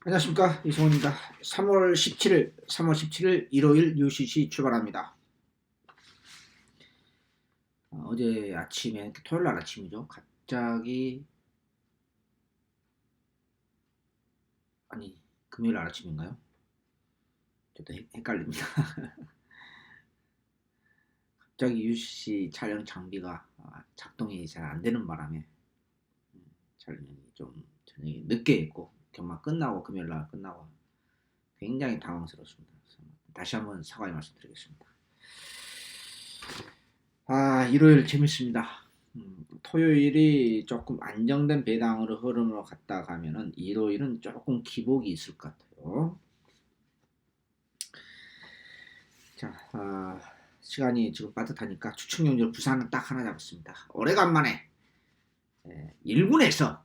안녕하십니까, 이승훈입니다. 3월 17일 일요일 UCC 출발합니다. 어제 아침에, 토요일 날 아침이죠. 갑자기, 아니, 금요일 날 아침인가요? 저도 헷갈립니다. 갑자기 UCC 촬영 장비가 작동이 잘 안 되는 바람에 촬영이 좀 저녁에 늦게 했고, 경마 끝나고, 금요일 날 끝나고 굉장히 당황스럽습니다. 그래서 다시 한번 사과의 말씀드리겠습니다. 일요일 재밌습니다. 토요일이 조금 안정된 배당으로 흐름으로 갔다 가면은 일요일은 조금 기복이 있을 것 같아요. 자, 시간이 지금 빠듯하니까 추측용지로 부산은 딱 하나 잡았습니다. 오래간만에 1군에서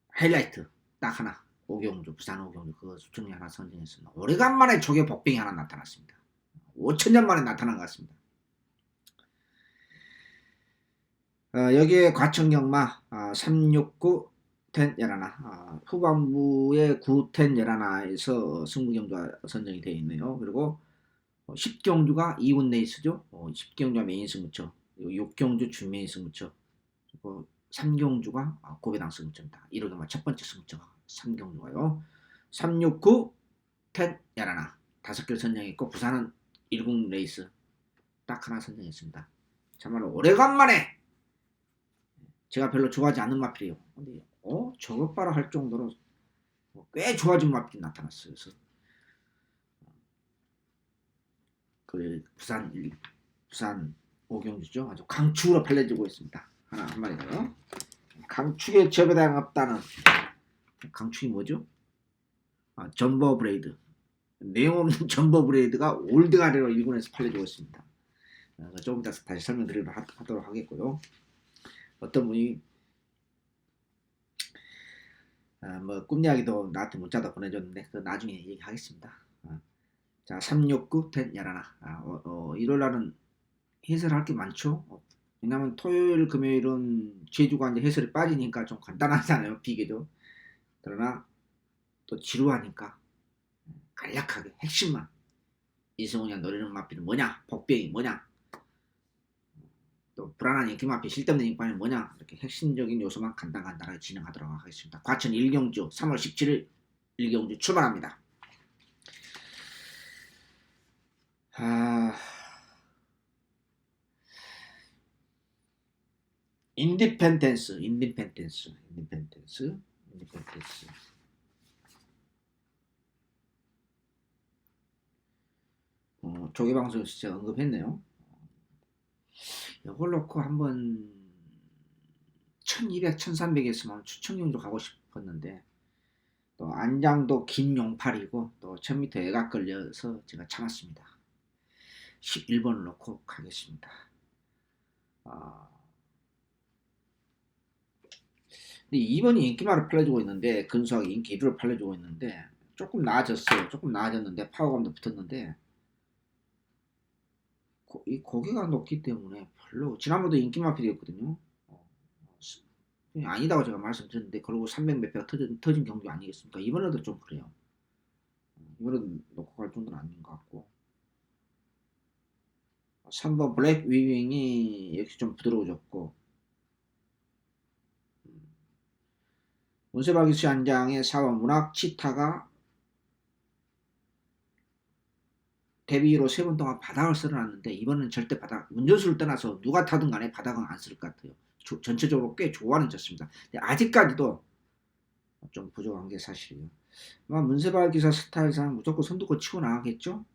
하이라이트 딱 하나, 오경주, 부산 오경주 그 수청이 하나 선정했습니다. 오래간만에 조개 복병이 하나 나타났습니다. 5천년 만에 나타난 것 같습니다. 여기에 과천경마 369 텐 열하나, 후반부에 9 텐 열하나에서 승부경주가 선정이 되어 있네요. 그리고 10경주가 2군 레이스죠. 10경주가 메인 승부처, 6경주 준메인 승부처, 그리고 3경주가 고배당 승부처입니다. 1호경마 첫 번째 승부처가 3경주가요. 369 텐 열하나 5개를 선정했고, 부산은 1군 레이스 딱 하나 선정했습니다. 정말로 오래간만에 제가 별로 좋아하지 않는 마필이에요. 근데 저것 봐라 할 정도로 꽤 좋아진 마필이 나타났어요. 그래서 그 부산 오경주죠. 아주 강축으로 팔려지고 있습니다. 하나 한 마리 더요. 강축에 재배당 없다는, 강축이 뭐죠? 전버 브레이드. 내용 없는 전버 브레이드가 올드가리로 1군에서 팔려지고 있습니다. 조금 이따 다시 설명드리도록 하겠고요. 어떤 분이 꿈 이야기도 나한테 문자도 보내줬는데 그 나중에 얘기하겠습니다. 자, 369 텐 열하나. 일요일 날은 해설할 게 많죠. 왜냐면 토요일 금요일은 제주가 이제 해설이 빠지니까 좀 간단하잖아요, 비교적. 그러나 또 지루하니까 간략하게 핵심만, 이승훈이 노리는 마필은 뭐냐, 복병이 뭐냐, 또 불안한 인기 마필, 쓸데없는 인기만이 뭐냐, 이렇게 핵심적인 요소만 간단하게 진행하도록 하겠습니다. 과천 1경주 3월 17일 1경주 출발합니다. 인디펜던스. 조개방송에서 제가 언급했네요. 이걸 놓고 한번 1200, 1300 했으면 추천용도 가고 싶었는데, 또 안장도 긴 용팔이고 또 1000m 애가 걸려서 제가 참았습니다. 11번을 놓고 가겠습니다. 근데 2번이 인기마로 팔려주고 있는데, 근소하게 인기 1위로 팔려주고 있는데 조금 나아졌어요. 조금 나아졌는데 파워감도 붙었는데 이 고개가 높기 때문에 별로, 지난번도 인기마필이었거든요. 아니다고 제가 말씀드렸는데 그리고 300 몇 배가 터진 경기 아니겠습니까? 이번에도 좀 그래요. 이번에도 놓고 갈 정도는 아닌 것 같고, 3번 블랙 위윙이 역시 좀 부드러워졌고, 문세박이수 한 장의 4번 문학 치타가 데뷔로 3번 동안 바닥을 쓸어놨는데, 이번엔 절대 바닥, 운전수를 떠나서 누가 타든 간에 바닥은 안 쓸 것 같아요. 전체적으로 꽤 좋아는 졌습니다. 근데 아직까지도 좀 부족한 게 사실이에요. 문세발 기사 스타일상 무조건 선두권 치고 나가겠죠?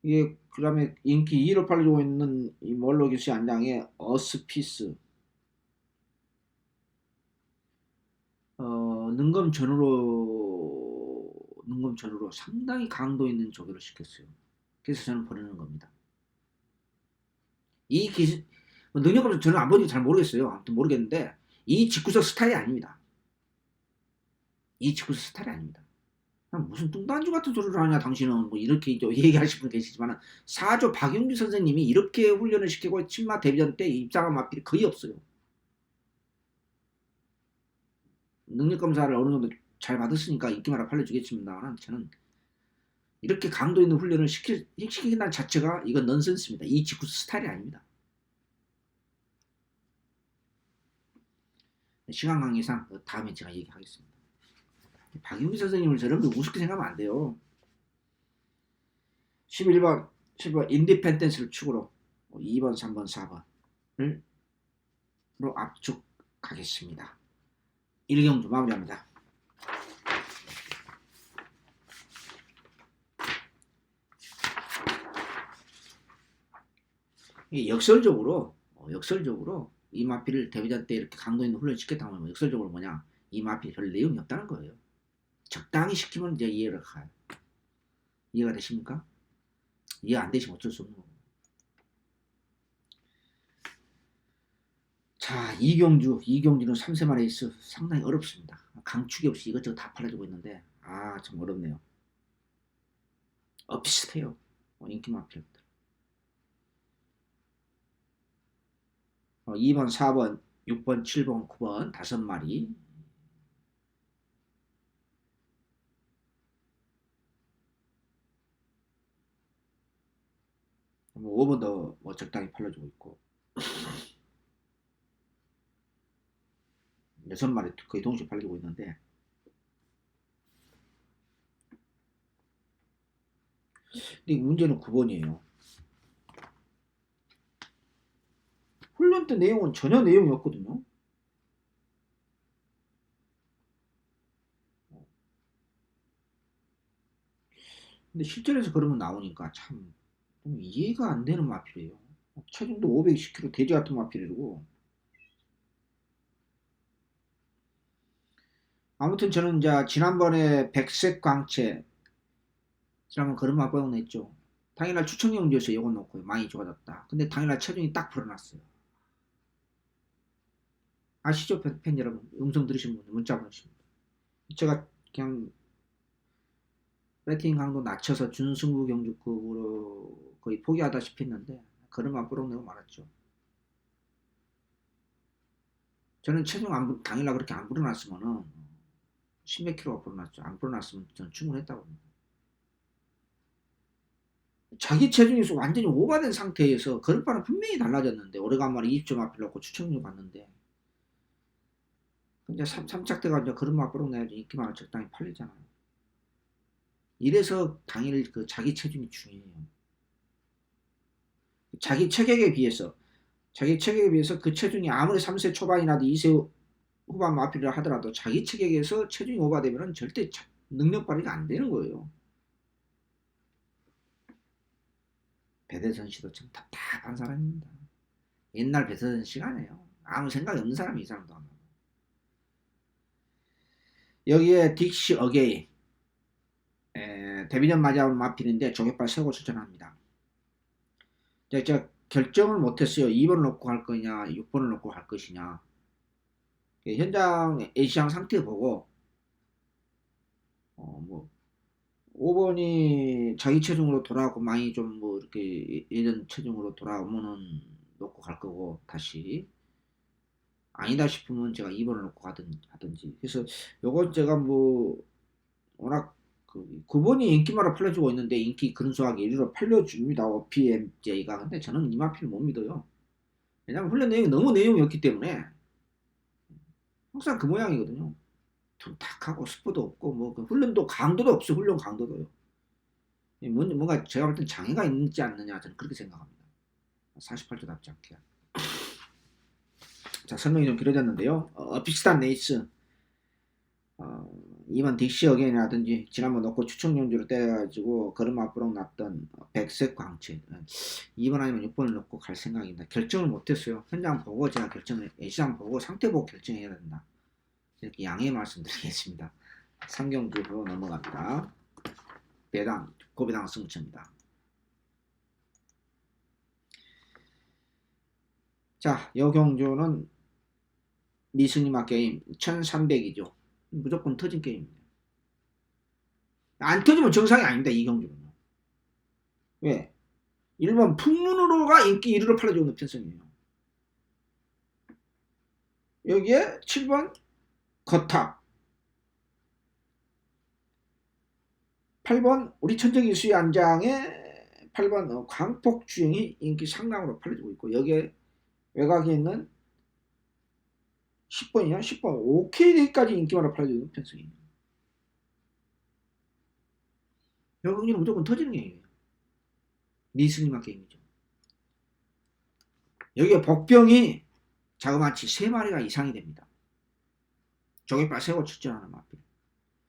이게 그 다음에 인기 2위로 팔려주고 있는 이 멀로 기수 안장의 어스피스, 능검 전후로 상당히 강도 있는 조교를 시켰어요. 그래서 저는 보내는 겁니다. 이 기술, 능력을 저는 안 보니까 잘 모르겠어요. 아무튼 모르겠는데 이 직구석 스타일이 아닙니다. 무슨 뚱딴지 같은 소리를 하냐 당신은, 뭐 이렇게 얘기하실 분 계시지만, 사조 박용규 선생님이 이렇게 훈련을 시키고 친마 데뷔전 때 입상한 마필이 거의 없어요. 능력검사를 어느 정도 잘 받았으니까 인기마라 팔려주겠습니다만, 저는 이렇게 강도 있는 훈련을 시키긴다는 자체가 이건 넌센스입니다. 이 직구 스타일이 아닙니다. 시간 관계상 다음에 제가 얘기하겠습니다. 박용규 선생님을 저런데 우습게 생각하면 안 돼요. 11번 인디펜던스를 축으로 2번, 3번, 4번을 압축하겠습니다. 1경주 마무리합니다. 역설적으로 이 마필을 데뷔전 때 이렇게 강도 있는 훈련 시켰다고 하면 역설적으로 뭐냐, 이 마필 별 내용이 없다는 거예요. 적당히 시키면 이제 이해가 가요. 이해가 되십니까? 이해 안 되시면 어쩔 수 없는 거고. 자, 이경주는 3세만 레이스 상당히 어렵습니다. 강축이 없이 이것저것 다 팔아주고 있는데 참 어렵네요. 비슷해요. 인기 마필들. 2번, 4번, 6번, 7번, 9번 5마리. 뭐 5번도 뭐 적당히 팔려주고 있고 6마리 거의 동시에 팔려주고 있는데, 근데 문제는 9번이에요. 훈련 때 내용은 전혀 내용이 없거든요. 근데 실전에서 그러면 나오니까 참 이해가 안 되는 마필이에요. 체중도 520kg 돼지 같은 마필이고. 아무튼 저는 이제 지난번에 백색 광채 지난번 그런 맛보고 냈죠. 당일날 추천경주에서 이거 놓고 많이 좋아졌다. 근데 당일날 체중이 딱 불어났어요. 아시죠? 팬 여러분, 음성 들으신 분들 문자 보내주십니다. 제가 그냥 배팅 강도 낮춰서 준승부 경주급으로 거의 포기하다시피 했는데 그런 맛보고 내고 말았죠. 저는 체중 당일날 그렇게 안 불어났으면은 10몇 킬로가 불어났죠. 안 불어났으면 저는 충분했다고 봅니다. 자기 체중이 완전히 오버된 상태에서 걸음바는 분명히 달라졌는데, 오래간만에 20점 앞에 놓고 추천료 받는데, 이제 3착대가 이제 걸음 앞으로 내야지 인기만은 적당히 팔리잖아요. 이래서 당일 자기 체중이 중요해요. 자기 체격에 비해서 그 체중이 아무리 3세 초반이라도 2세 후반 마필이라 하더라도 자기 체격에서 체중이 오버되면 절대 능력 발휘가 안 되는 거예요. 배대선 씨도 참 답답한 사람입니다. 옛날 배대선 시간이에요. 아무 생각이 없는 사람이 이 사람도 아마. 여기에 딕시 어게인 데뷔전 맞이하는 마필인데 조개발 세고 추천합니다. 제가 결정을 못했어요. 2번을 놓고 갈 거냐 6번을 놓고 갈 것이냐. 현장 A시장 상태 보고 뭐 5번이 자기 체중으로 돌아오고 많이 좀 뭐 이렇게 예전 체중으로 돌아오면은 놓고 갈 거고, 다시 아니다 싶으면 제가 2번을 놓고 하든지. 그래서 요건 제가 뭐 워낙 9번이 인기마로 팔려주고 있는데 인기 근소하게 1위로 팔려줍니다. OPMJ가. 근데 저는 이 마필을 못 믿어요. 왜냐면 훈련 내용이 너무 내용이 없기 때문에 항상 그 모양이거든요. 둔탁하고 스포도 없고 뭐 훈련도 강도도 없어요. 훈련 강도도요. 뭔가 제가 볼 땐 장애가 있지 않느냐, 저는 그렇게 생각합니다. 48조답지 않게. 자, 설명이 좀 길어졌는데요. 비슷한 레이스 2번 딕시 어게인이라든지 지난번 넣고 추천용주로 때려가지고 걸음 앞으로 났던 백색 광채 2번 아니면 6번을 넣고 갈 생각입니다. 결정을 못했어요. 현장 보고 제가 시장 보고 상태 보고 결정해야 된다. 이렇게 양해 말씀드리겠습니다. 3경주로 넘어갑니다. 고배당 승부처입니다. 자, 이 경주는 미승리마 게임 1300이죠. 무조건 터진 게임입니다. 안 터지면 정상이 아닙니다. 이 경주는요. 왜? 1번 풍문으로가 인기 1위로 팔려주고 있는 편성이에요. 여기에 7번 거탑, 8번 우리 천정일수의 안장에 8번 광폭주행이 인기 상강으로 팔려주고 있고, 여기에 외곽에 있는 10번이요. 10번 OKD까지 인기만으로 팔려주고 있는 편성이에요. 여기는 무조건 터지는 게임이에요. 미스님한 게임이죠. 여기에 복병이 자그마치 3마리가 이상이 됩니다. 조개빨 세고 출전하는 마필.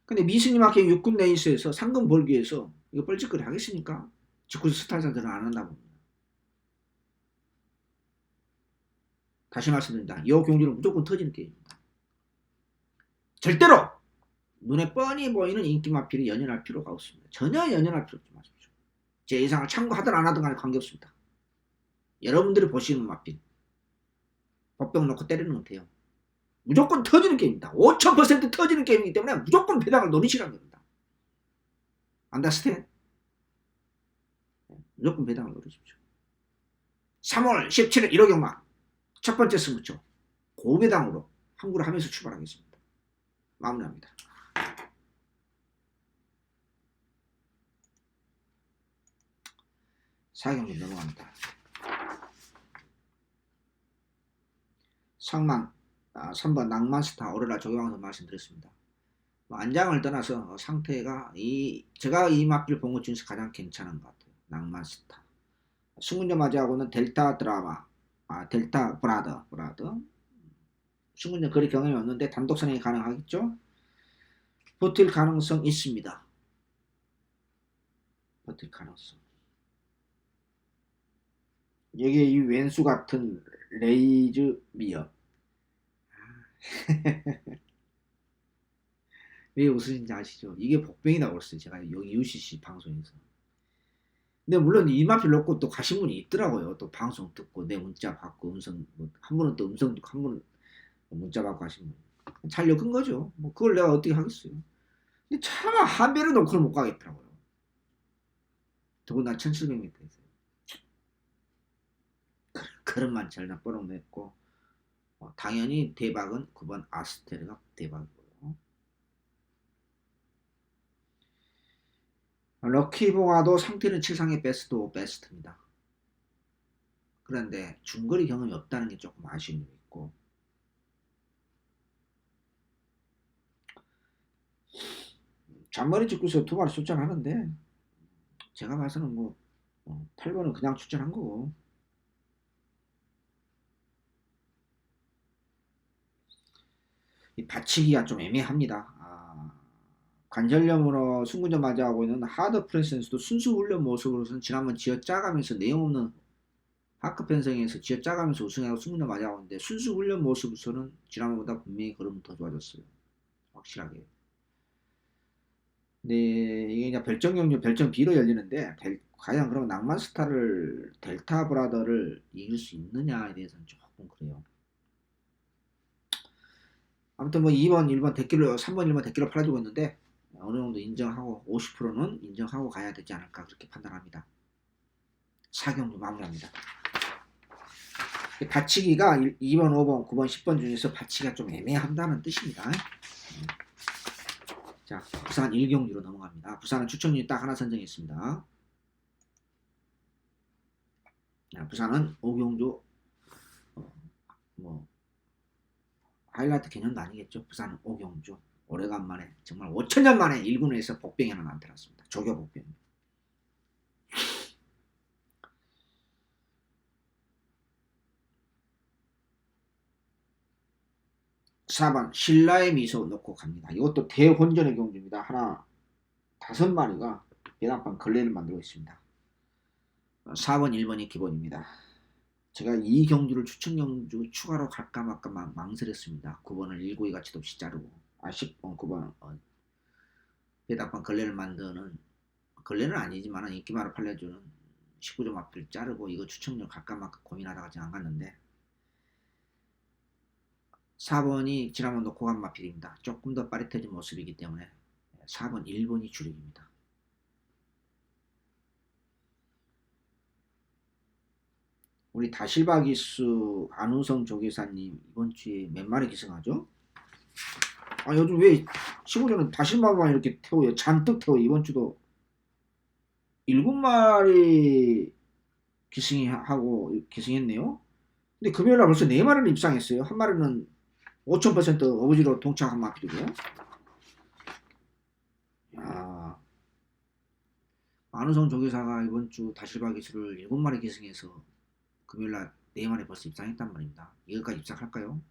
근데 미스님한 게임 6군 레이스에서 상금 벌기 위해서 이거 뻘짓거리 하겠습니까? 직구 스타자들은 안 한다고 합니다. 다시 말씀드립니다. 이 경주는 무조건 터지는 게임입니다. 절대로 눈에 뻔히 보이는 인기 마필이 연연할 필요가 없습니다. 전혀 연연할 필요 없지 마십시오. 제 예상을 참고하든 안 하든 간에 관계없습니다. 여러분들이 보시는 마필 법병 놓고 때리는 건 돼요. 무조건 터지는 게임입니다. 5000% 터지는 게임이기 때문에 무조건 배당을 노리시라는 겁니다. 안다스텐? 무조건 배당을 노리십시오. 3월 17일 1호 경마 첫 번째 승부처 고배당으로 항구를 하면서 출발하겠습니다. 마무리합니다. 4경기 넘어갑니다. 상만 3번 낭만스타 오로라 조경환 선수 말씀드렸습니다. 안장을 떠나서 상태가 제가 이 맛비를 본 것 중에서 가장 괜찮은 것 같아요. 낭만스타. 승문전 맞이하고는 델타 드라마, 델타 브라더. 승문전 거리 경험이 없는데 단독 선행이 가능하겠죠? 버틸 가능성 있습니다. 버틸 가능성. 여기에 이 왼수 같은 레이즈 미어. 왜 웃으신지 아시죠? 이게 복병이라고 그랬어요. 제가 여기 UCC 방송에서. 근데 물론 이 마필 놓고 또 가신 분이 있더라고요. 또 방송 듣고 내 문자 받고 음성, 한 분은 또 음성 듣고 한 분은 문자 받고 하신 분. 잘 엮은 거죠. 뭐 그걸 내가 어떻게 하겠어요. 근데 차마 한 배를 놓고는 못 가겠더라고요. 더군다나 1700m에서. 그릇만 잘나 뻐럭냈고, 당연히 대박은 9번 아스테르가 대박이고요. 럭키봉화도 상태는 7상의 베스트입니다. 그런데 중거리 경험이 없다는 게 조금 아쉬움이 있고, 잔머리 직구에서 2마리 출전하는데 제가 봐서는 8번은 그냥 출전한 거고, 이 받치기가 좀 애매합니다. 관절염으로 승군전 맞이하고 있는 하드 프레스에서도 순수 훈련 모습으로서는 지난번 쥐어짜가면서 내용 없는 하크 편성에서 쥐어짜가면서 우승하고 승군전 맞이하고 있는데, 순수 훈련 모습으로서는 지난번보다 분명히 걸음은 더 좋아졌어요. 확실하게. 네, 이게 이제 별정 경주 별정 B로 열리는데, 과연 그럼 낭만스타를 델타 브라더를 이길 수 있느냐에 대해서는 조금 그래요. 아무튼 2번, 1번 대기로 3번, 1번 대기로 팔아주고 있는데 어느 정도 인정하고 50%는 인정하고 가야 되지 않을까 그렇게 판단합니다. 4경주 마무리합니다. 받치기가 2번, 5번, 9번, 10번 중에서 받치기가 좀 애매한다는 뜻입니다. 자, 부산 1경주로 넘어갑니다. 부산은 추천률이 딱 하나 선정했습니다. 부산은 5경주 하이라이트 개념도 아니겠죠. 부산은 5경주 오래간만에 정말 5천년 만에 1군에서 복병이 하나 나타났습니다. 조교 복병. 4번 신라의 미소 놓고 갑니다. 이것도 대혼전의 경주입니다. 하나 5마리가 배당판 걸레를 만들고 있습니다. 4번 1번이 기본입니다. 제가 이 경주를 추천 경주 추가로 갈까 말까 망설였습니다. 9번을 1구위 가치도 없이 자르고 10번 9번 배당판 걸레를 만드는, 걸레는 아니지만 인기말을 팔려주는 19점 앞을 자르고 이거 추천료 갈까 말까 고민하다가 아직 안 갔는데, 4번이 지난번 놓고 간 마필입니다. 조금 더 빠릿해진 모습이기 때문에 4번, 1번이 주력입니다. 우리 다실바 기수 안우성 조교사님 이번 주에 몇 마리 기승하죠? 아, 요즘 왜 시골에는 다실바만 이렇게 태워요? 잔뜩 태워요. 이번 주도 7마리 기승하고 기승했네요. 근데 금요일날 벌써 4마리는 입상했어요. 한 마리는 5000% 어부지로 동착한 마필이고요. 야, 안우성 조교사가 이번 주 다실바 기수를 7마리 기승해서 금요일날 4마리 벌써 입상했단 말입니다. 이것까지 입상할까요?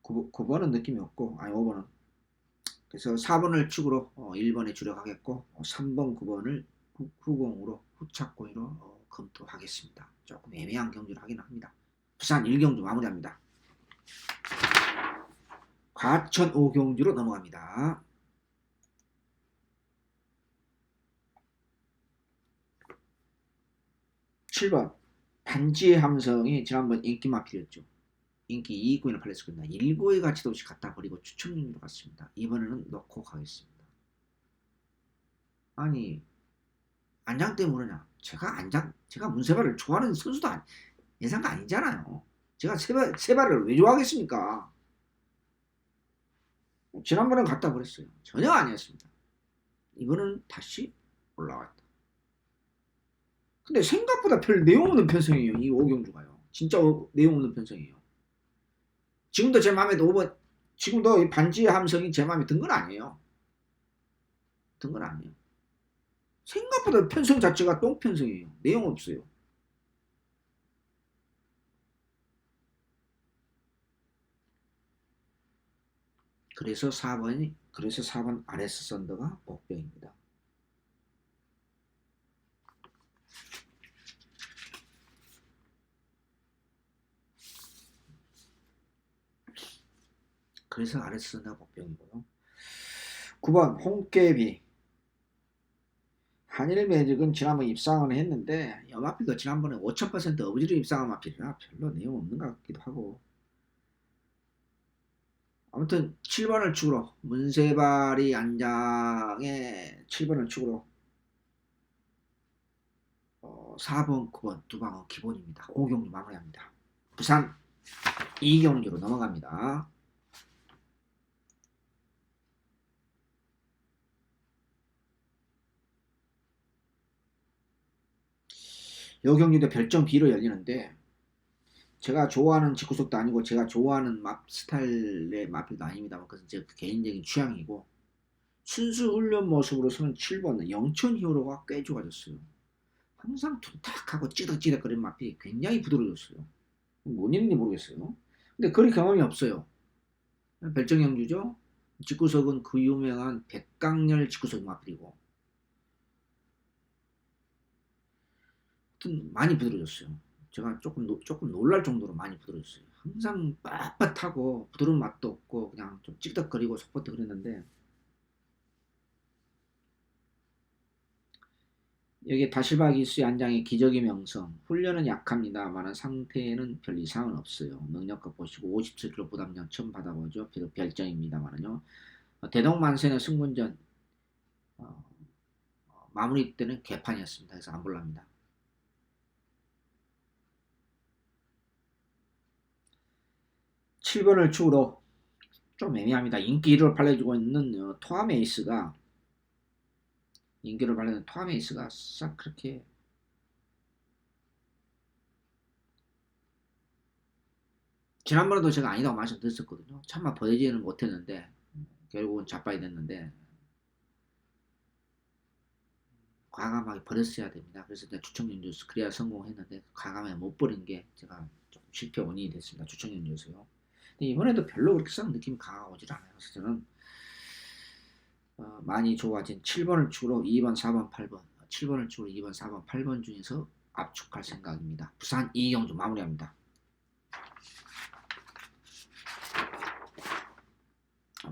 9번은 느낌이 없고, 아니 5번은. 그래서 4번을 축으로 1번에 주력하겠고 3번, 9번을 후공으로 후착공으로 검토하겠습니다. 조금 애매한 경주를 하긴 합니다. 부산 1경주 마무리합니다. 과천 5경주로 넘어갑니다. 7번 반지의 함성이 지난번 인기 마필이었죠. 인기 2위권을 팔렸었거든요. 1고의 가치도 없이 갖다 버리고 추천용으로 갔습니다. 이번에는 넣고 가겠습니다. 아니 안장 때문에 그러냐? 제가 문세발을 좋아하는 선수도 예상가 아니잖아요. 제가 세발을 왜 좋아하겠습니까? 지난번엔 갖다 버렸어요. 전혀 아니었습니다. 이번은 다시 올라왔다. 근데 생각보다 별 내용 없는 편성이에요. 이 오경주가요. 진짜 내용 없는 편성이에요. 지금도 제 마음에 5번, 지금도 반지의 함성이 제 마음에 든 건 아니에요. 든 건 아니에요. 생각보다 편성 자체가 똥편성이에요. 내용 없어요. 그래서 4번 RS 썬더가 복병입니다. 그래서 RS 썬더가 복병이고요. 9번 홍깨비. 한일매직은 지난번 입상을 했는데 염마필도 지난번에 5000% 어부지로 입상한 마필이라 별로 내용 없는 것 같기도 하고, 아무튼 7번을 축으로 문세발이 안장에 7번을 축으로 4번, 9번 두 방은 기본입니다. 5경주 마무리합니다. 부산 2경주로 넘어갑니다. 요 경주도 별점 B로 열리는데 제가 좋아하는 직구속도 아니고 제가 좋아하는 스타일의 마필도 아닙니다만 그것은 제 개인적인 취향이고, 순수 훈련 모습으로서는 7번 영천 히어로가 꽤 좋아졌어요. 항상 툭탁하고 찌덕찌덕거리는 마필이 굉장히 부드러워졌어요. 뭔 일인지 모르겠어요. 근데 그리 경험이 없어요. 별정영주죠. 직구석은 그 유명한 백강렬 직구석 마필이고, 하여튼 많이 부드러워졌어요. 제가 조금 놀랄 정도로 많이 부드러워졌어요. 항상 빳빳하고 부드러운 맛도 없고 그냥 좀 찌덕거리고 속버터 그랬는데, 여기 다실바 기수의 안장의 기적의 명성, 훈련은 약합니다만 상태에는 별 이상은 없어요. 능력껏 보시고 57kg 부담량 처음 받아보죠. 별정입니다만요. 대동만세는 승문전 마무리 때는 개판이었습니다. 그래서 안 볼랍니다. 7번을 축으로 좀 애매합니다. 인기를 발려주고 있는 토아메이스가 싹 그렇게 지난번에도 제가 아니다고 말씀드렸었거든요. 차마 보여지지는 못했는데 결국은 자빠야 됐는데 과감하게 버렸어야 됩니다. 그래서 내가 추천연주수 그래야 성공했는데 과감하게 못 버린 게 제가 좀 실패 원인이 됐습니다. 추천연주수요. 근데 이번에도 별로 그렇게 썩 느낌이 강하고질 않아요. 그래서 저는 많이 좋아진 7번을 축으로 2번, 4번, 8번 7번을 축으로 2번, 4번, 8번 중에서 압축할 생각입니다. 부산 2경주 마무리합니다.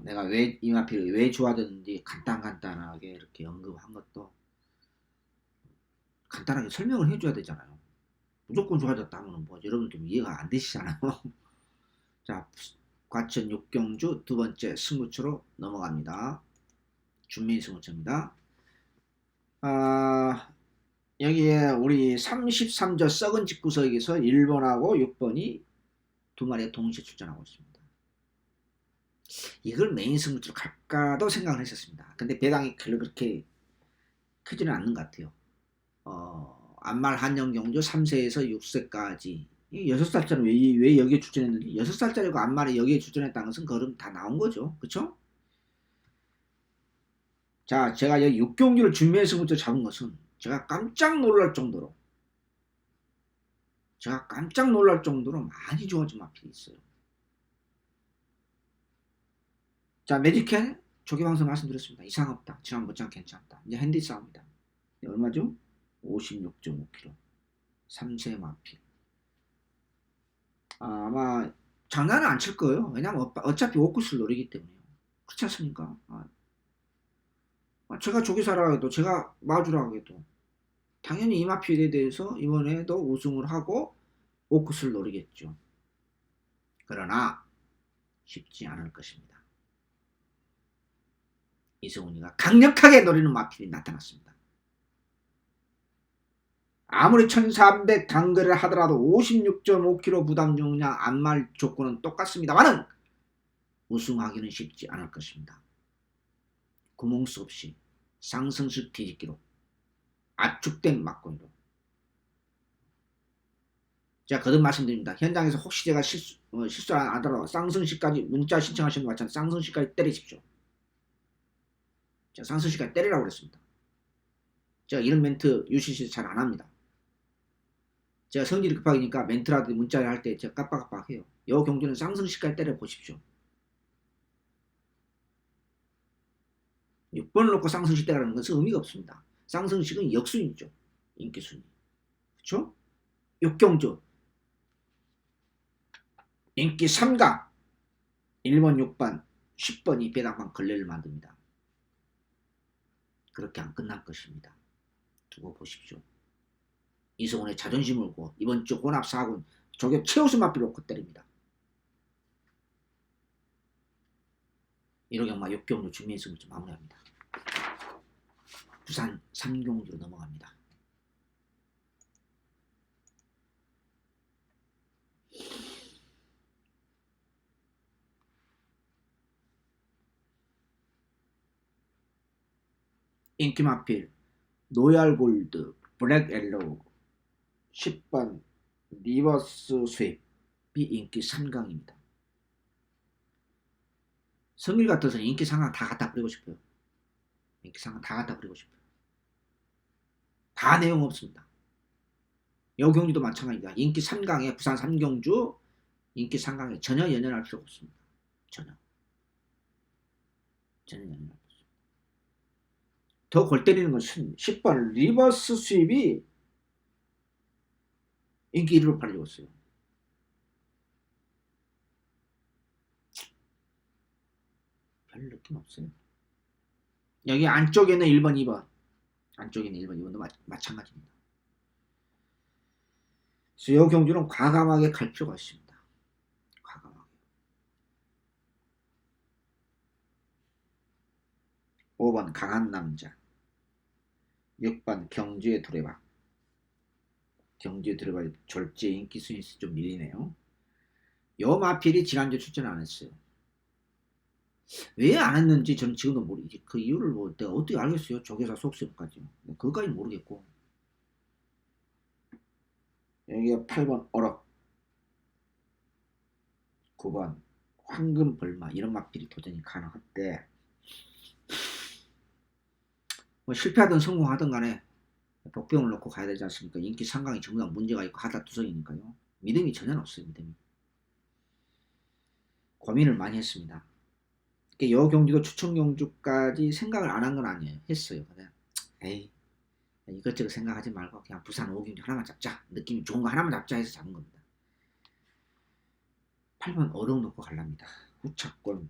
내가 왜 이 마필이 왜 좋아졌는지 간단하게 이렇게 언급한 것도 간단하게 설명을 해줘야 되잖아요. 무조건 좋아졌다면 뭐 여러분들 좀 이해가 안 되시잖아요. 자, 과천 육경주 두 번째 승부처로 넘어갑니다. 준비 승부처입니다. 여기에 우리 33조 썩은 집구석에서 1번하고 6번이 두 마리가 동시에 출전하고 있습니다. 이걸 메인 승부처로 갈까도 생각을 했었습니다. 근데 배당이 그렇게 크지는 않는 것 같아요. 안말 한영경주 3세에서 6세까지 6살짜리 왜 여기에 출전했는지 6살짜리고 안말이 여기에 출전했다는 것은 그럼 다 나온 거죠. 그쵸? 자, 제가 여기 6경기를 준비해서 부터 잡은 것은 제가 깜짝 놀랄 정도로 많이 좋아진 마필이 있어요. 자, 매직캔 조기방송 말씀드렸습니다. 이상 없다. 지난번처럼 괜찮다. 이제 핸디 싸움이다. 얼마죠? 56.5kg 3세 마필. 아마 장난은 안 칠 거예요. 왜냐면 어차피 오크스를 노리기 때문에요. 그렇지 않습니까? 제가 조기사라 해도 제가 마주라고 해도 당연히 이 마필에 대해서 이번에도 우승을 하고 오크스를 노리겠죠. 그러나 쉽지 않을 것입니다. 이승훈이가 강력하게 노리는 마필이 나타났습니다. 아무리 1300 단거리를 하더라도 56.5kg 부담 중량 안말 조건은 똑같습니다만은 우승하기는 쉽지 않을 것입니다. 구멍수 없이 상승식 뒤집기로 압축된 막공으로. 제가 거듭 말씀드립니다. 현장에서 혹시 제가 실수 안 하더라도 쌍승식까지 문자 신청하시는 것 같지만 쌍승식까지 때리십시오. 제가 쌍승식까지 때리라고 그랬습니다. 제가 이런 멘트 UCC 잘 안 합니다. 제가 성질이 급하니까 멘트라든지 문자를 할 때 제가 깜빡깜빡해요. 여 경주는 쌍승식까지 때려보십시오. 6번을 놓고 쌍승식 때라는 것은 의미가 없습니다. 쌍승식은 역순이죠. 인기순위. 그렇죠? 6경주 인기 3강 1번, 6번, 10번이 배당판 걸레를 만듭니다. 그렇게 안 끝날 것입니다. 두고 보십시오. 이승훈의 자존심을 걸고 이번 주 혼합 4군 저게 최우수 마필로 놓고 때립니다. 1호 경마 6경주 준비승을 좀 마무리합니다. 부산 3경주로 넘어갑니다. 인기마필 노얄골드 블랙 엘로우 10번 리버스 스윕이 인기 3강입니다. 성일 같아서 인기 상강 다 갖다 버리고 싶어요. 인기 상강 다 갖다 버리고 싶어요. 다 내용 없습니다. 여경주도 마찬가지입니다. 인기 3강에 부산 3경주 인기 3강에 전혀 연연할 필요가 없습니다. 전혀 연연할 필요 없습니다. 더 골 때리는 것은 10번 리버스 스윕이 인기 1위로 팔리고 있어요. 별 느낌 없어요. 여기 안쪽에는 1번, 2번 안쪽에는 1번, 2번도 마찬가지입니다. 그래서 이 경주는 과감하게 갈 필요가 있습니다. 과감하게. 5번 강한 남자 6번 경주의 두레박 경주의 두레박이 졸제 인기 순위에서 좀 밀리네요. 요 마필이 지난주에 출전 안 했어요. 왜 안 했는지 저는 지금도 모르지. 그 이유를 뭐 내가 어떻게 알겠어요. 조계사 속셈까지. 그것까지 모르겠고. 여기가 8번 어럭 9번 황금 벌마 이런 마필이 도전이 가능한데 뭐 실패하든 성공하든 간에 복병을 놓고 가야 되지 않습니까? 인기 상강이 전부 다 문제가 있고 하다 두성이니까요. 믿음이 전혀 없어요. 믿음이. 고민을 많이 했습니다. 여 경주도 추천 경주까지 생각을 안 한 건 아니에요. 했어요. 그냥 에이 이것저것 생각하지 말고 그냥 부산 5경주 하나만 잡자. 느낌이 좋은 거 하나만 잡자 해서 잡은 겁니다. 8번 어록 놓고 갈랍니다. 후차권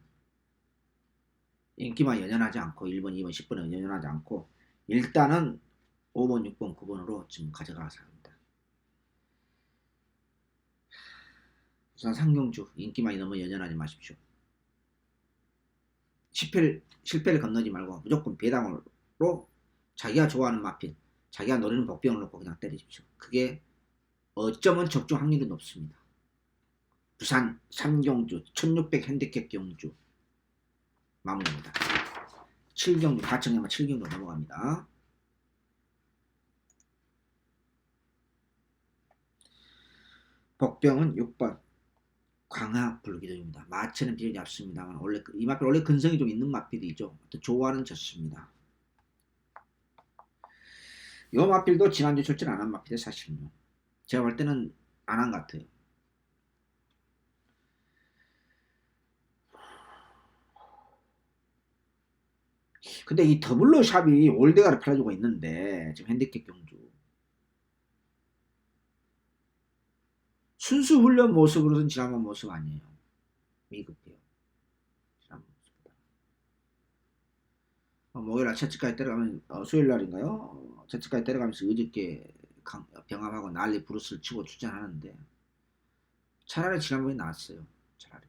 인기만 연연하지 않고 1번, 2번, 10번은 연연하지 않고 일단은 5번, 6번, 9번으로 지금 가져가서 합니다. 부산 상경주 인기만이 너무 연연하지 마십시오. 실패를 건너지 말고 무조건 배당으로 자기가 좋아하는 마필, 자기가 노리는 복병을 놓고 그냥 때리십시오. 그게 어쩌면 적중 확률이 높습니다. 부산 3경주 1600 핸디캡 경주 마무리입니다. 7경주 가청에만 7경주 넘어갑니다. 복병은 6번 광하 불기둥입니다. 마체는 비율이 잡습니다만 원래 이 마필 원래 근성이 좀 있는 마필이죠. 좋아하는 졌습니다. 이 마필도 지난주 출전 안 한 마필이 사실은요. 제가 볼 때는 안 한 것 같아요. 근데 이 더블로 샵이 올대가를 팔아주고 있는데 지금 핸디캡 경주 순수 훈련 모습으로는 지난번 모습 아니에요. 미급해요. 지난번 모습보다. 목요일날 채찍까지 때려가면 수요일날인가요? 채찍까지 때려가면서 어저께 병합하고 난리 브루스를 치고 출전하는데 차라리 지난번에 나왔어요. 차라리.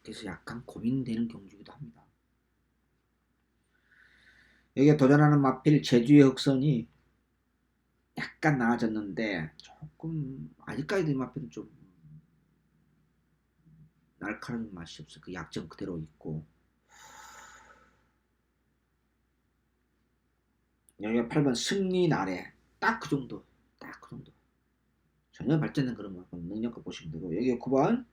그래서 약간 고민되는 경주기도 합니다. 여기에 도전하는 마필 제주의 흑선이 약간 나아졌는데 조금 아직까지도 이 마필은 좀 날카로운 맛이 없어. 그 약점 그대로 있고 여기가 8번 승리 나래 딱 그 정도 전혀 발전된 그런 능력을 보시면 되고 여기 9번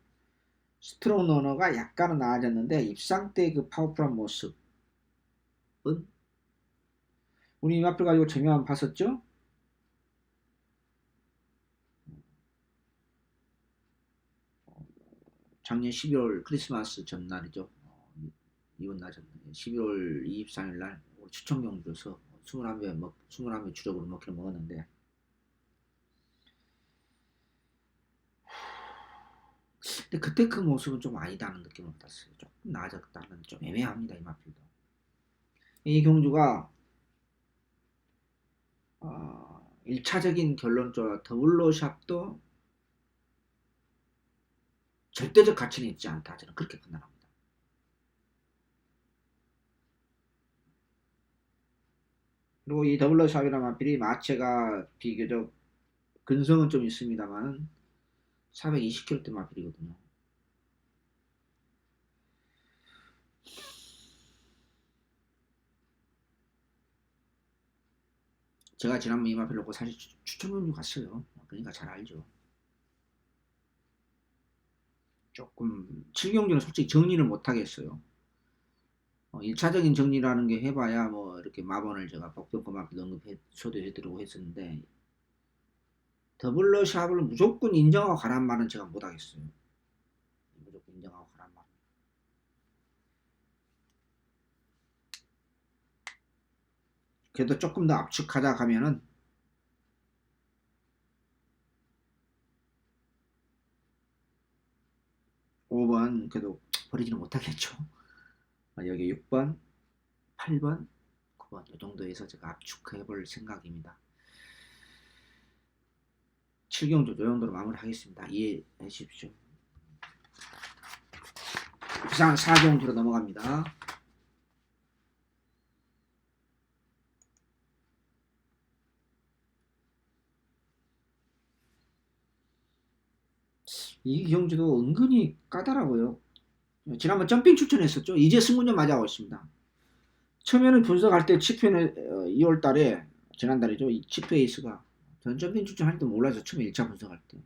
스트롱 러너가 약간은 나아졌는데 입상 때 그 파워풀한 모습은 우리 이 마필 가지고 재미 한번 봤었죠? 작년 12월 크리스마스 전날이죠. 이번 날 전날 12월 23일 날 추천 경주에서 21배 주력으로 먹기를 먹었는데 근데 그때 그 모습은 좀 아니다는 느낌을 받았어요. 조금 나아졌다는 좀 애매합니다. 이 마필도. 이 경주가 1차적인 결론적으로 더블로샵도 절대적 가치는 있지 않다. 저는 그렇게 판단합니다. 그리고 이 더블로샵이라는 마필이 마체가 비교적 근성은 좀 있습니다만 420kg대 마필이거든요. 제가 지난번 이 마필 놓고 사실 추천경주 갔어요. 그러니까 잘 알죠. 조금 7경주는 솔직히 정리를 못하겠어요. 1차적인 정리라는 게 해봐야 뭐 이렇게 마번을 제가 복병권 마필 소개해드리고 했었는데 더블러샵을 무조건 인정하고 가란 말은 제가 못하겠어요. 무조건 인정하고 가란 말. 그래도 조금 더 압축하자 가면은 5번 그래도 버리지는 못하겠죠. 여기 6번, 8번, 9번 이 정도에서 제가 압축해 볼 생각입니다. 7경주 이 정도로 마무리하겠습니다. 이해해 주십시오. 부산 4경주로 넘어갑니다. 이 경주도 은근히 까다라고요. 지난번 점핑 추천했었죠. 이제 승군전 맞이하고 있습니다. 처음에는 분석할 때 치프는 2월 달에 지난달이죠. 이 치프 에이스가 전 점핑 추천할 때 몰라서 처음에 1차 분석할 때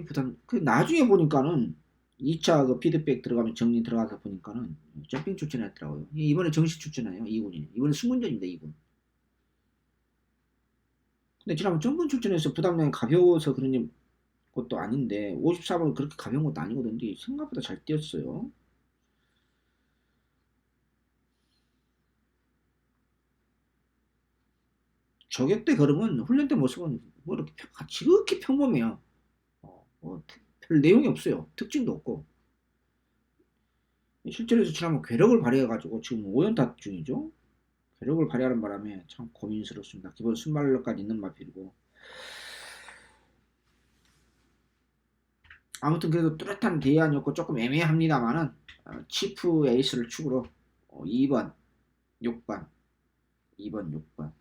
부담 나중에 보니까는 2차 그 피드백 들어가면 정리 들어가서 보니까는 점핑 추천했더라고요. 이번에 정식 추천해요. 2군이 이번에 승군전입니다. 2군. 근데 지난번 점핑 추천해서 부담량이 가벼워서 그런 것도 아닌데 54번 그렇게 가벼운 것도 아니거든요. 생각보다 잘 뛰었어요. 저격 때 걸으면 훈련 때 모습은 뭐 이렇게 지극히 평범해요. 별 내용이 없어요. 특징도 없고. 실제로서 지난번 괴력을 발휘해가지고 지금 5연타 중이죠. 괴력을 발휘하는 바람에 참 고민스럽습니다. 기본 순발력까지 있는 마필이고 아무튼 그래도 뚜렷한 대안이었고 조금 애매합니다만은 치프 에이스를 축으로 2번, 6번, 2번, 6번.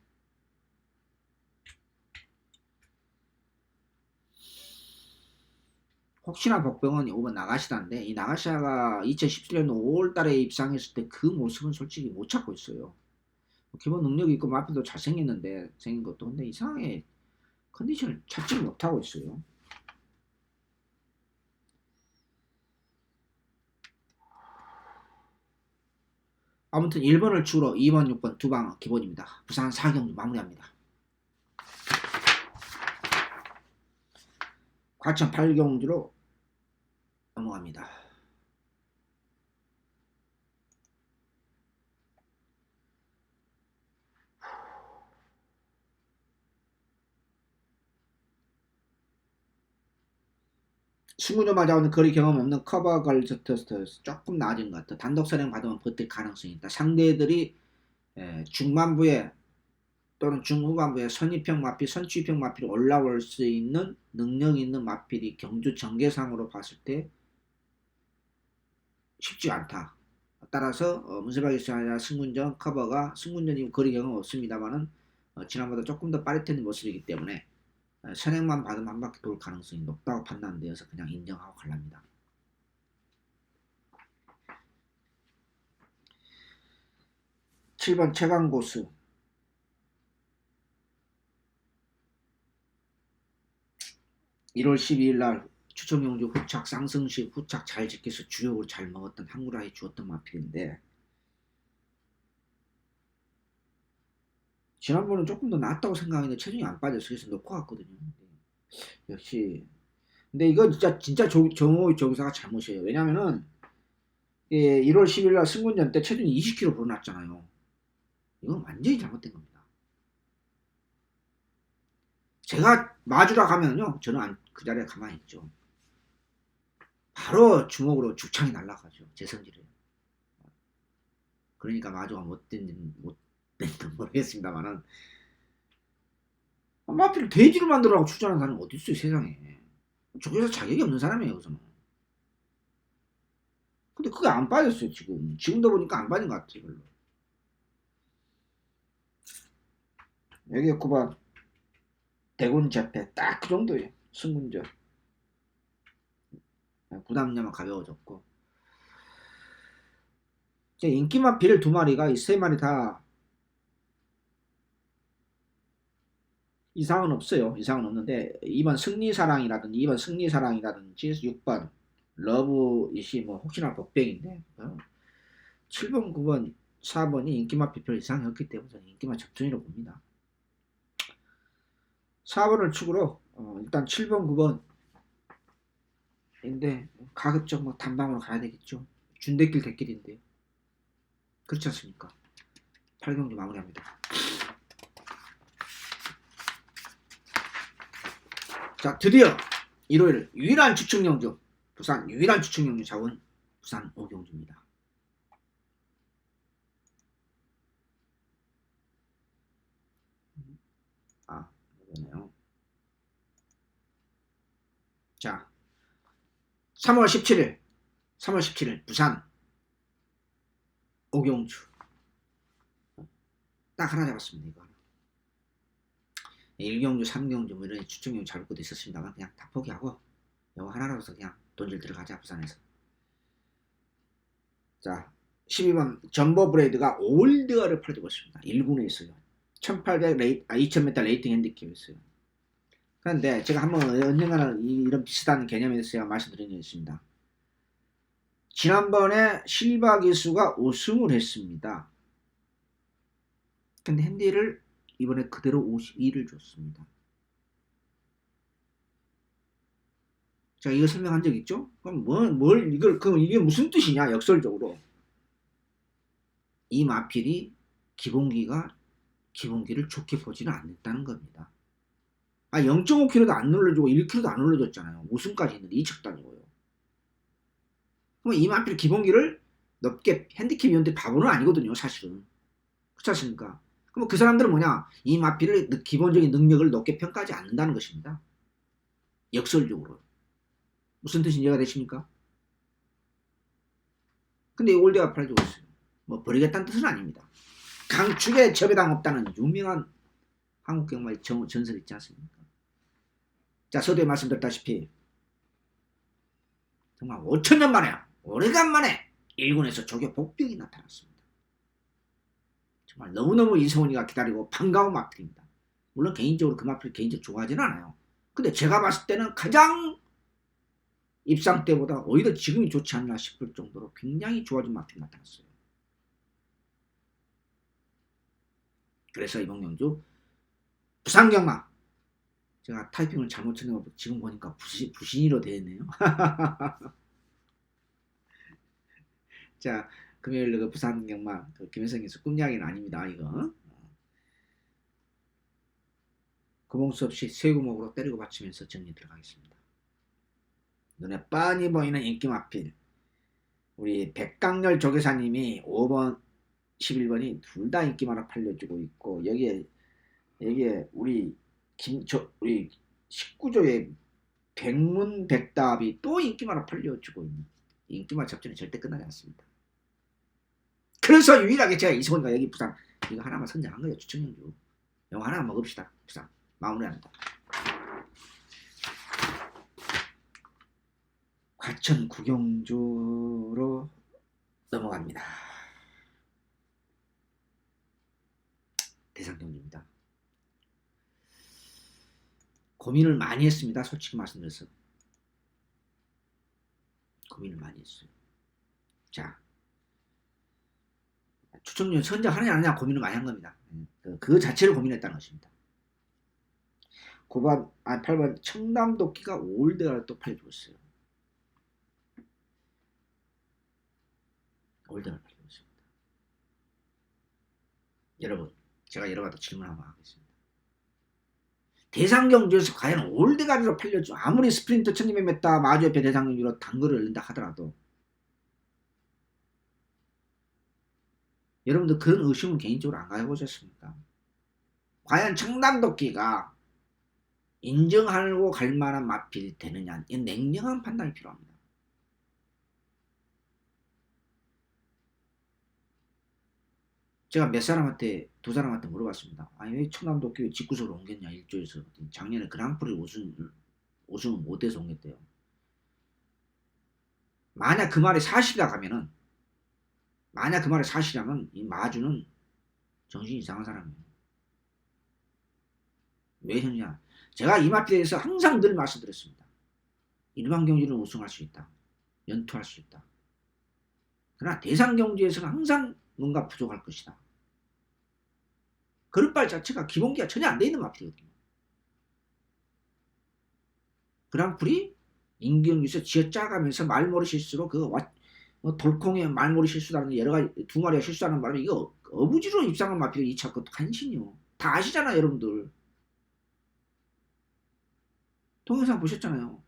혹시나 복병은 5번 나가시다인데 이 나가시아가 2017년 5월달에 입상했을 때 그 모습은 솔직히 못 찾고 있어요. 기본 능력이 있고 마필도 잘생겼는데 생긴 것도 근데 이상하게 컨디션을 찾지 못하고 있어요. 아무튼 1번을 축으로 2번, 6번 두 방 기본입니다. 부산 4경기 마무리합니다. 과천 8경주로 넘어갑니다. 승구조 맞아오는 거리 경험 없는 커버 걸스터스 조금 나아진 것 같아. 단독 선행 받으면 버틸 가능성이 있다. 상대들이 중반부에 또는 중후반부에 선입형 마필, 선취형 마필이 올라올 수 있는 능력 있는 마필이 경주 전개상으로 봤을 때 쉽지 않다. 따라서 문세박이 승군전 커버가 승군전이 거리 경험 없습니다만은 지난보다 조금 더 빠릿한 모습이기 때문에 선행만 받으면 한 바퀴 돌 가능성이 높다고 판단되어서 그냥 인정하고 갈랍니다. 7번 최강고수 1월 12일날 추천용주 후착 상승시 후착 잘 지켜서 주력으로 잘 먹었던 한구라에 주었던 마필인데 지난번은 조금 더 낫다고 생각했는데 체중이 안 빠져서 그래서 넣고 갔거든요. 역시 근데 이거 진짜 정호의 조교사가 잘못이에요. 왜냐면은 1월 10일날 승군전 때 체중이 20kg 불어났잖아요. 이건 완전히 잘못된 겁니다. 제가 마주라 가면요 저는 그 자리에 가만히 있죠. 바로 주먹으로 죽창이 날아가죠. 제 성질이에요. 그러니까 마주가 못된지 모르겠습니다만은 마필 돼지를 만들라고 추천하는 사람이 어디 있어요 세상에. 저기서 자격이 없는 사람이에요 우선은. 근데 그게 안 빠졌어요 지금. 지금도 보니까 안 빠진 것 같아요 별로. 여기 9번 대군 재패 딱 그 정도예요. 승군전 부담감은 가벼워졌고 인기만 빌 두 마리가 이 세 마리 다 이상은 없어요. 이상은 없는데 2번 승리사랑이라든지 2번 승리사랑이라든지 6번 러브이시 뭐 혹시나 복병인데 7번 9번 4번이 인기만 별 이상이었기 때문에 저는 인기만 접전이라고 봅니다. 4번을 축으로 일단 7번 9번인데 가급적 뭐 단방으로 가야 되겠죠. 준대길 대길인데요. 그렇지 않습니까? 8경주 마무리합니다. 자 드디어 일요일 유일한 주축용주 부산 유일한 주축용주 자원 부산 오경주입니다. 이거네요. 자 3월 17일 부산 오경주 딱 하나 잡았습니다. 이거 1경주 3경주 뭐 이런 주축용주 잡을 것도 있었습니다만 그냥 다 포기하고 이거 하나라서 그냥 돈질 들어가자 부산에서. 자 12번 점보 브레이드가 올드어를 팔고 있습니다. 1군에 있어요. 2000m 레이팅 핸디캡이 있어요. 그런데 제가 한번 언젠가는 이런 비슷한 개념에 대해서 제가 말씀드린 적이 있습니다. 지난번에 실바 기수가 우승을 했습니다. 근데 핸디를 이번에 그대로 52를 줬습니다. 제가 이거 설명한 적 있죠? 그럼 그럼 이게 무슨 뜻이냐, 역설적으로. 이 마필이 기본기를 좋게 보지는 않았다는 겁니다. 0.5kg도 안 눌러주고 1kg도 안 눌러줬잖아요. 우승까지 했는데 2척단이고요. 그럼 이 마필 기본기를 높게 핸디캡 위원들이 바보는 아니거든요, 사실은. 그렇지 않습니까? 그럼 그 사람들은 뭐냐? 이 마필을 기본적인 능력을 높게 평가하지 않는다는 것입니다. 역설적으로. 무슨 뜻인지 이해가 되십니까? 근데 이 올드가 팔려주고 있어요. 뭐 버리겠다는 뜻은 아닙니다. 강축에 접해당 없다는 유명한 한국 경마의 전설이 있지 않습니까? 자, 서두에 말씀드렸다시피 정말 5천년 만에 오래간만에 일본에서 조교 복병이 나타났습니다. 정말 너무너무 이성훈이가 기다리고 반가운 마필입니다. 물론 개인적으로 그 마필 개인적으로 좋아하지는 않아요. 근데 제가 봤을 때는 가장 입상 때보다 오히려 지금이 좋지 않나 싶을 정도로 굉장히 좋아진 마필이 나타났어요. 그래서 이번 경주 부산경마, 제가 타이핑을 잘못 쳐내고 지금 보니까 부신이로 되어 있네요. 자, 금요일 그 부산경마 그 김혜성 선수 꿈 이야기는 아닙니다. 이거 구멍수 없이 쇠구멍으로 때리고 받치면서 정리 들어가겠습니다. 눈에 빤히 보이는 인기 마필, 우리 백강렬 조계사님이 5번 11번이 둘 다 인기마로 팔려주고 있고, 여기에 우리 우리 19조의 백문백답이 또 인기마로 팔려주고 있는, 인기마 접전이 절대 끝나지 않습니다. 그래서 유일하게 제가 이성훈이가 여기 부산 이거 하나만 선정한 거예요. 추천형주 이거 하나 먹읍시다. 부산 마무리합니다. 과천 구경주로 넘어갑니다. 대상경주입니다. 고민을 많이 했습니다. 솔직히 말씀드려서 고민을 많이 했어요. 자, 추첨률 선정하느냐 안 하느냐 고민을 많이 한 겁니다. 그 자체를 고민했다는 것입니다. 8번 청담도끼가 올드를 또 팔려주고 있어요. 올드를 팔려주고 있습니다. 여러분, 제가 여러가지 질문 한번 하겠습니다. 대상경주에서 과연 올드가리로 팔려주, 아무리 스프린트 1200m 마주 옆에 대상경주로 단거를 열린다 하더라도 여러분들 그런 의심은 개인적으로 안 가져보셨습니까? 과연 청담도끼가 인정하고 갈 만한 마필이 되느냐, 이 냉정한 판단이 필요합니다. 제가 몇 사람한테, 두 사람한테 물어봤습니다. 아니 왜 청담도끼 직구석으로 옮겼냐, 1조에서. 작년에 그랑프리 우승을 못해서 옮겼대요. 만약 그 말이 사실이라 하면은, 만약 그 말이 사실이라면 이 마주는 정신이 이상한 사람이에요. 왜 그러냐, 제가 이 마필에 대해서 항상 늘 말씀드렸습니다. 일반 경주는 우승할 수 있다, 연투할 수 있다. 그러나 대상 경주에서는 항상 뭔가 부족할 것이다. 그릇발 자체가 기본기가 전혀 안 돼 있는 마필이거든요. 그랑프리 인기경주에서 쥐어짜가면서 말머리 실수로 돌콩에 말머리 실수라는 여러 가지 두 마리가 실수하는 바람에 이거 어부지로 입상한 마필이 2차 것도 간신이요. 다 아시잖아 여러분들. 동영상 보셨잖아요.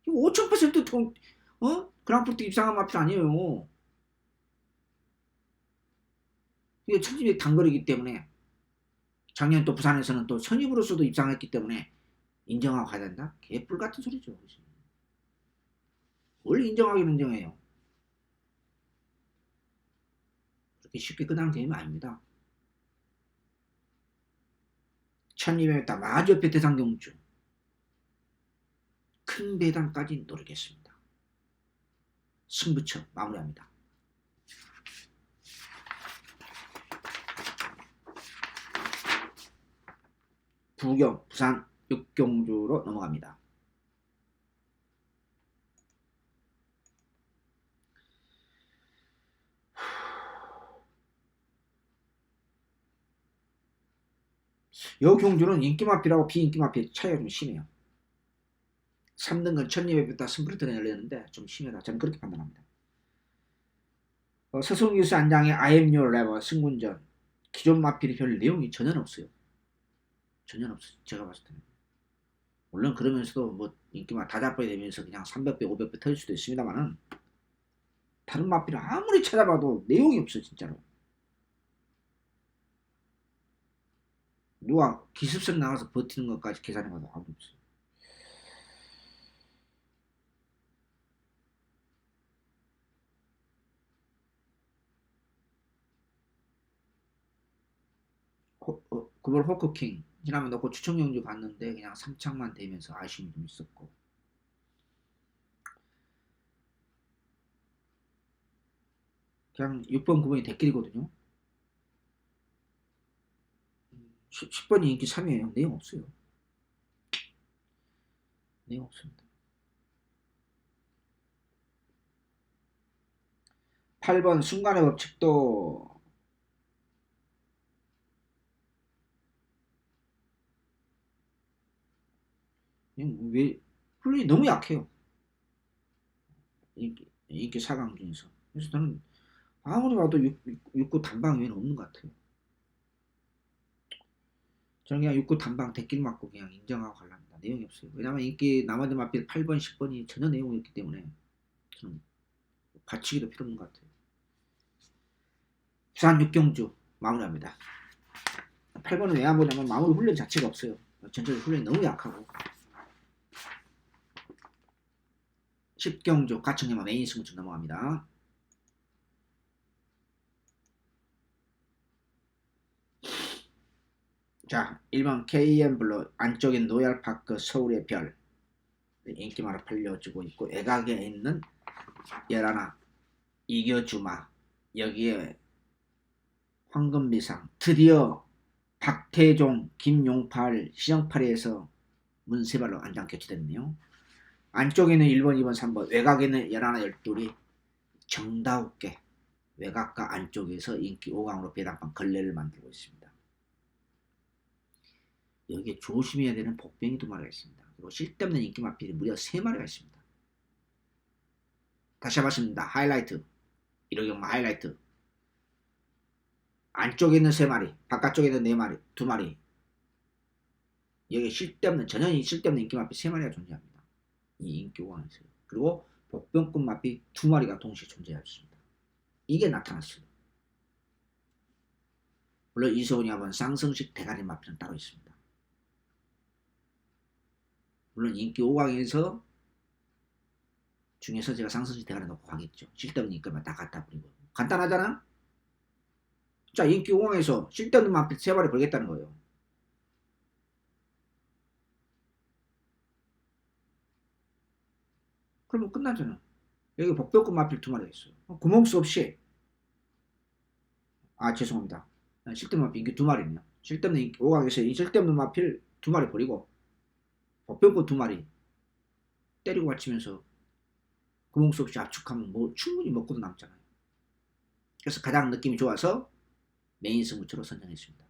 이거 5000% 그랑프리 입상한 마필 아니에요. 이게 1200 단거리이기 때문에, 작년 또 부산에서는 또 선입으로서도 입상했기 때문에 인정하고 가야 된다? 개뿔 같은 소리죠. 뭘 인정하긴 인정해요. 그렇게 쉽게 끝나는 게임은 아닙니다. 1200m 마주 옆에 대상경주 큰 배당까지 노리겠습니다. 승부처 마무리합니다. 부경 부산 육경주로 넘어갑니다. 이 경주는 인기마필하고 비인기마필 차이가 좀 심해요. 3등은 1200m 스프린트가 열렸는데 좀 심하다. 저는 그렇게 판단합니다. 서성규수 안장의 IMU 레버 승군전, 기존 마필이 별 내용이 전혀 없어요. 전혀 없어요. 제가 봤을 때는. 물론 그러면서도 뭐 인기마 다 잡아야 되면서 그냥 300배 500배 터질 수도 있습니다만은, 다른 마필을 아무리 찾아봐도 내용이 없어 진짜로. 누가 기습성 나가서 버티는 것까지 계산해봐도 아무도 없어요. 그걸 호크킹 지난번 넣고 추천경주 봤는데 그냥 3창만 되면서 아쉬움이 좀 있었고, 그냥 6번 9번이 대길이거든요. 10번이 인기 3위에요. 내용 없어요. 내용 없습니다. 8번 순간의 법칙도 왜 훈련이 너무 약해요. 인기 4강 중에서. 그래서 저는 아무리 봐도 6구 단방 외에는 없는 것 같아요. 저는 그냥 6구 단방 대길 맞고 그냥 인정하고 가려합니다. 내용이 없어요. 왜냐면 인기 나머지 마필 8번 10번이 전혀 내용이 없기 때문에 저는 받치기도 필요 없는 것 같아요. 부산 육경주 마무리합니다. 8번은 왜 안 보냐면 마무리 훈련 자체가 없어요. 전체적으로 훈련이 너무 약하고. 10경주 가청님은 메인 승부처 넘어갑니다. 자, 1번 KM블루 안쪽인 노얄파크 서울의 별 인기마로 팔려주고 있고, 외곽에 있는 열하나 이겨주마, 여기에 황금비상 드디어 박태종 김용팔 시정팔이에서 문세발로 안장 교체됐네요. 안쪽에는 1번 2번 3번, 외곽에는 열하나 열둘이 정다우게 외곽과 안쪽에서 인기 5강으로 배당판 걸레를 만들고 있습니다. 여기에 조심해야 되는 복병이 2마리가 있습니다. 그리고 쓸데없는 인기 마필이 무려 3마리가 있습니다. 다시 해봤습니다. 하이라이트, 1호 경마 하이라이트. 안쪽에 있는 3마리, 바깥쪽에 있는 4마리, 2마리. 여기 쓸데없는, 전혀 쓸데없는 인기 마필 3마리가 존재합니다. 이 인기 5강에서요. 그리고 복병급 마필 2마리가 동시에 존재했습니다. 이게 나타났어요. 물론 이소은이 한번 쌍성식 대가리 마필은 따로 있습니다. 물론 인기 5강에서 중에서 제가 쌍성식 대가리 놓고 가겠죠. 쓸데없는 인기만 다 갖다 버리고. 간단하잖아? 자, 인기 5강에서 쓸데없는 마필 3마리 벌겠다는 거예요. 그러면 끝나잖아. 여기 복병급 마필 2마리가 있어요. 구멍수 없이. 죄송합니다. 쓸데없는 마필 인기 2마리네요. 쓸데없는 인기 5강에서 이 쓸데없는 마필 2마리 버리고 복병급 2마리 때리고 받치면서 구멍수 없이 압축하면 뭐 충분히 먹고도 남잖아요. 그래서 가장 느낌이 좋아서 메인 승부처로 선정했습니다.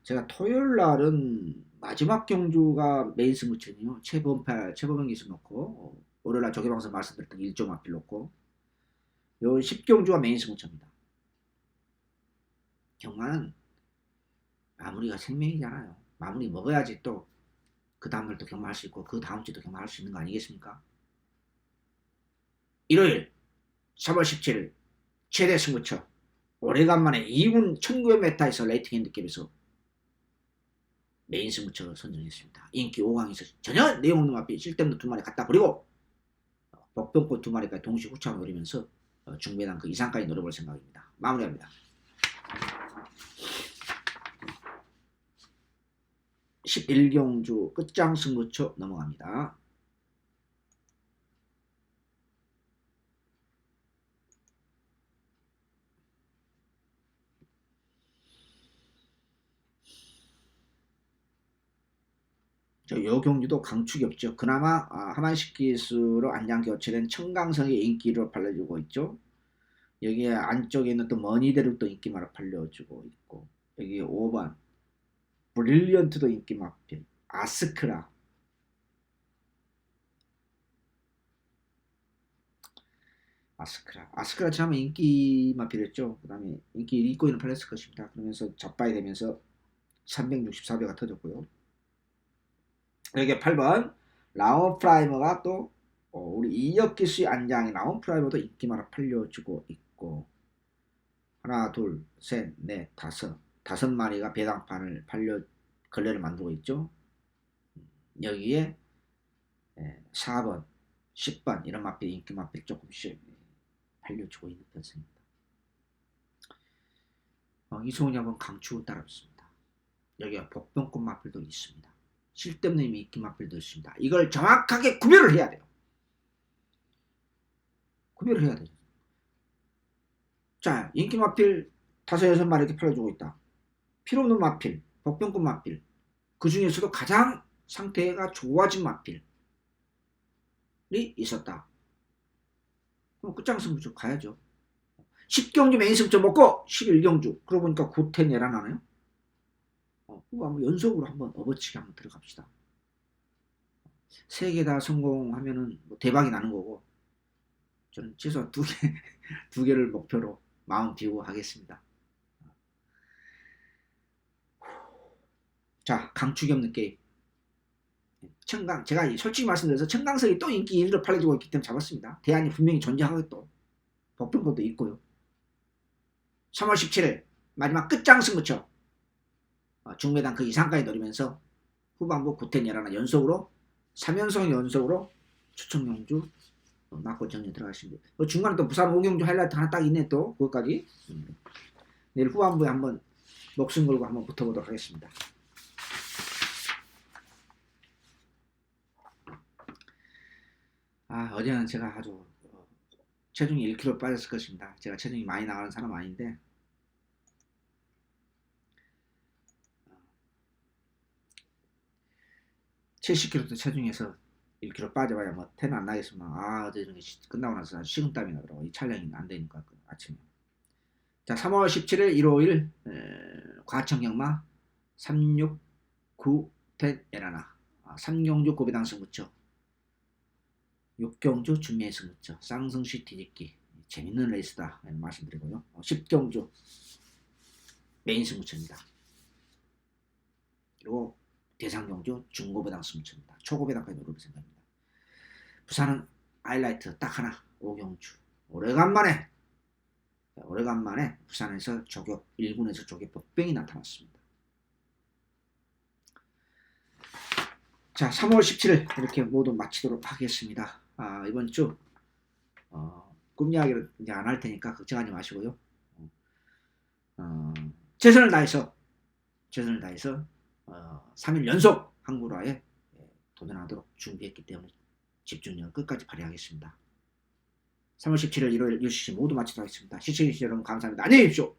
제가 토요일 날은 마지막 경주가 메인 승부처네요. 최범경 기수 놓고, 월요일 날 조개방송 말씀드렸던 1조 마필 놓고, 요 10경주가 메인 승부처입니다. 경마는 마무리가 생명이잖아요. 마무리 먹어야지 또 그 다음날 또 경마할 수 있고 그 다음 주도 경마할 수 있는 거 아니겠습니까? 일요일 3월 17일 최대 승부처, 오래간만에 2군 1900m에서 레이팅 핸디캡에서 메인 승부처를 선정했습니다. 인기 5강에서 전혀 내용 없는 마필 쓸데없는 2마리 갖다 버리고 복병꽃 2마리까지 동시 후창을 노리면서 중배당 그 이상까지 노려볼 생각입니다. 마무리합니다. 11경주 끝장 승부처 넘어갑니다. 요 경주도 강축이 없죠. 그나마 하만식 기수로 안장 교체된 청강성의 인기로 팔려주고 있죠. 여기에 안쪽에 있는 또 머니대륙도 인기마로 팔려주고 있고, 여기 5번 브릴리언트도 인기 마필, 아스크라 지난번 인기 마필했죠. 그 다음에 인기 일거이는 팔렸을 것입니다. 그러면서 잡바이 되면서 364배가 터졌고요. 여기 8번 라온 프라이머가 또 우리 이혁기수의 안장이 라온 프라이머도 인기마로 팔려주고 있고, 하나 둘 셋 넷 다섯 마리가 배당판을 걸레를 만들고 있죠. 여기에 4번 10번 이런 마필 인기 마필 조금씩 팔려주고 있는 편입니다. 이소은이 한번 강추 따라붙습니다. 여기가 복병꽃 마필도 있습니다. 쓸데없는 의미 있긴 마필도 있습니다. 이걸 정확하게 구별을 해야 돼요. 구별을 해야 돼요. 자, 인기 마필 5-6마리 이렇게 팔아주고 있다. 필요없는 마필, 복병꽃 마필. 그 중에서도 가장 상태가 좋아진 마필이 있었다. 그럼 끝장승부죠. 가야죠. 10경주 메인 승부처 먹고 11경주. 그러고 보니까 9텐 내란하네요. 한번 연속으로 한번 업어치기 한번 들어갑시다. 3개 다 성공하면은 뭐 대박이 나는 거고, 저는 최소한 2개를 목표로 마음 비우고 하겠습니다. 자, 강축이 없는 게임. 청강, 제가 솔직히 말씀드려서 청강석이 또 인기 1위로 팔려지고 있기 때문에 잡았습니다. 대안이 분명히 존재하겠고, 복병꽃도 있고요. 3월 17일 마지막 끝장승부처 중매단 그 이상까지 노리면서 후반부 9텐 11 연속으로 3연속 연속으로 추천경주 맞고 정리 들어가십니다. 중간에 또 부산 5경주 하이라이트 하나 딱 있네. 또 그것까지 내일 후반부에 한번 목숨 걸고 한번 붙어보도록 하겠습니다. 어제는 제가 아주 체중이 1kg 빠졌을 것입니다. 제가 체중이 많이 나가는 사람 아닌데 (70kg) 체중에서 1kg 빠져봐야 뭐 태는 안 나겠습니다. 어제 이런 게 끝나고 나서 식은땀이 나더라고. 이 촬영이 안 되니까 아침에. 자, 3월 17일 일요일 과천경마 369텐 에라나 3경주 고배당 승부처 6경주 준비의 승부처 쌍승시 뒤집기 재밌는 레이스다 말씀드리고요. 10경주 메인 승부처입니다. 그리고 대상경주 중고배당 승부처입니다. 초고배당까지 노릴 생각입니다. 부산은 하이라이트 딱 하나 5경주. 오래간만에 부산에서 조격 1군에서 조격 복병이 나타났습니다. 자, 3월 17일 이렇게 모두 마치도록 하겠습니다. 이번 주 꿈 이야기를 이제 안 할 테니까 걱정하지 마시고요. 최선을 다해서 3일 연속 한국어에 도전하도록 준비했기 때문에 집중력을 끝까지 발휘하겠습니다. 3월 17일 일요일 6시 모두 마치도록 하겠습니다. 시청해주신 여러분 감사합니다. 안녕히 계십시오.